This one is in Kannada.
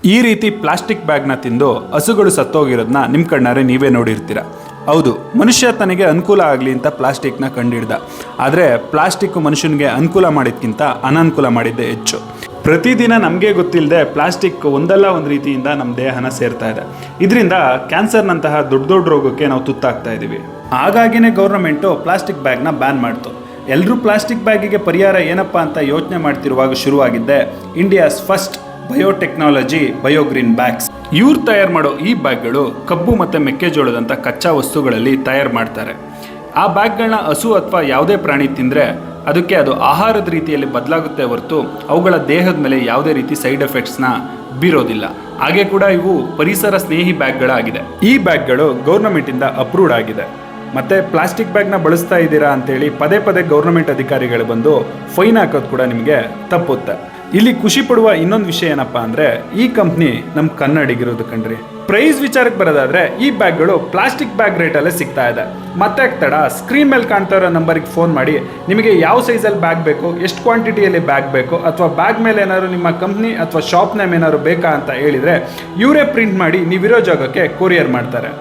ಈ ರೀತಿ ಪ್ಲಾಸ್ಟಿಕ್ ಬ್ಯಾಗ್ನ ತಿಂದು ಹಸುಗಳು ಸತ್ತೋಗಿರೋದನ್ನ ನಿಮ್ಮ ಕಣ್ಣಾರೆ ನೀವೇ ನೋಡಿರ್ತೀರ. ಹೌದು, ಮನುಷ್ಯ ತನಗೆ ಅನುಕೂಲ ಆಗಲಿ ಅಂತ ಪ್ಲಾಸ್ಟಿಕ್ನ ಕಂಡಿಡ್ದ. ಆದರೆ ಪ್ಲಾಸ್ಟಿಕ್ ಮನುಷ್ಯನಿಗೆ ಅನುಕೂಲ ಮಾಡಿದ್ಕಿಂತ ಅನಾನುಕೂಲ ಮಾಡಿದ್ದೇ ಹೆಚ್ಚು. ಪ್ರತಿದಿನ ನಮಗೆ ಗೊತ್ತಿಲ್ಲದೆ ಪ್ಲಾಸ್ಟಿಕ್ ಒಂದಲ್ಲ ಒಂದು ರೀತಿಯಿಂದ ನಮ್ಮ ದೇಹನ ಸೇರ್ತಾ ಇದೆ. ಇದರಿಂದ ಕ್ಯಾನ್ಸರ್ನಂತಹ ದೊಡ್ಡ ದೊಡ್ಡ ರೋಗಕ್ಕೆ ನಾವು ತುತ್ತಾಗ್ತಾ ಇದ್ದೀವಿ. ಹಾಗಾಗಿನೇ ಗೌರ್ಮೆಂಟು ಪ್ಲಾಸ್ಟಿಕ್ ಬ್ಯಾಗ್ನ ಬ್ಯಾನ್ ಮಾಡ್ತು. ಎಲ್ಲರೂ ಪ್ಲಾಸ್ಟಿಕ್ ಬ್ಯಾಗಿಗೆ ಪರಿಹಾರ ಏನಪ್ಪ ಅಂತ ಯೋಚನೆ ಮಾಡ್ತಿರುವಾಗ ಶುರುವಾಗಿದ್ದೆ ಇಂಡಿಯಾಸ್ ಫಸ್ಟ್ ಬಯೋಟೆಕ್ನಾಲಜಿ ಬಯೋಗ್ರೀನ್ ಬ್ಯಾಗ್ಸ್. ಇವ್ರು ತಯಾರು ಮಾಡೋ ಈ ಬ್ಯಾಗ್ಗಳು ಕಬ್ಬು ಮತ್ತು ಮೆಕ್ಕೆಜೋಳದಂಥ ಕಚ್ಚಾ ವಸ್ತುಗಳಲ್ಲಿ ತಯಾರು ಮಾಡ್ತಾರೆ. ಆ ಬ್ಯಾಗ್ಗಳನ್ನ ಹಸು ಅಥವಾ ಯಾವುದೇ ಪ್ರಾಣಿ ತಿಂದರೆ ಅದಕ್ಕೆ ಅದು ಆಹಾರದ ರೀತಿಯಲ್ಲಿ ಬದಲಾಗುತ್ತೆ ಹೊರತು ಅವುಗಳ ದೇಹದ ಮೇಲೆ ಯಾವುದೇ ರೀತಿ ಸೈಡ್ ಎಫೆಕ್ಟ್ಸ್ನ ಬೀರೋದಿಲ್ಲ. ಹಾಗೆ ಕೂಡ ಇವು ಪರಿಸರ ಸ್ನೇಹಿ ಬ್ಯಾಗ್ಗಳಾಗಿದೆ. ಈ ಬ್ಯಾಗ್ಗಳು ಗೌರ್ಮೆಂಟಿಂದ ಅಪ್ರೂವ್ಡ್ ಆಗಿದೆ. ಮತ್ತು ಪ್ಲಾಸ್ಟಿಕ್ ಬ್ಯಾಗ್ನ ಬಳಸ್ತಾ ಇದ್ದೀರಾ ಅಂತೇಳಿ ಪದೇ ಪದೇ ಗೌರ್ಮೆಂಟ್ ಅಧಿಕಾರಿಗಳು ಬಂದು ಫೈನ್ ಹಾಕೋದು ಕೂಡ ನಿಮಗೆ ತಪ್ಪುತ್ತೆ. ಇಲ್ಲಿ ಖುಷಿ ಪಡುವ ಇನ್ನೊಂದು ವಿಷಯ ಏನಪ್ಪ ಅಂದರೆ ಈ ಕಂಪ್ನಿ ನಮ್ಮ ಕನ್ನಡಿಗಿರೋದು ಕಣ್ರಿ. ಪ್ರೈಸ್ ವಿಚಾರಕ್ಕೆ ಬರೋದಾದರೆ ಈ ಬ್ಯಾಗ್ಗಳು ಪ್ಲಾಸ್ಟಿಕ್ ಬ್ಯಾಗ್ ರೇಟಲ್ಲೇ ಸಿಗ್ತಾ ಇದೆ. ಮತ್ತೆ ತಡ ಸ್ಕ್ರೀನ್ ಮೇಲೆ ಕಾಣ್ತಾ ಇರೋ ನಂಬರಿಗೆ ಫೋನ್ ಮಾಡಿ ನಿಮಗೆ ಯಾವ ಸೈಜಲ್ಲಿ ಬ್ಯಾಗ್ ಬೇಕು, ಎಷ್ಟು ಕ್ವಾಂಟಿಟಿಯಲ್ಲಿ ಬ್ಯಾಗ್ ಬೇಕು, ಅಥವಾ ಬ್ಯಾಗ್ ಮೇಲೆ ಏನಾದ್ರು ನಿಮ್ಮ ಕಂಪ್ನಿ ಅಥವಾ ಶಾಪ್ ನೇಮ್ ಏನಾದ್ರು ಬೇಕಾ ಅಂತ ಹೇಳಿದರೆ ಇವರೇ ಪ್ರಿಂಟ್ ಮಾಡಿ ನೀವಿರೋ ಜಾಗಕ್ಕೆ ಕೊರಿಯರ್ ಮಾಡ್ತಾರೆ.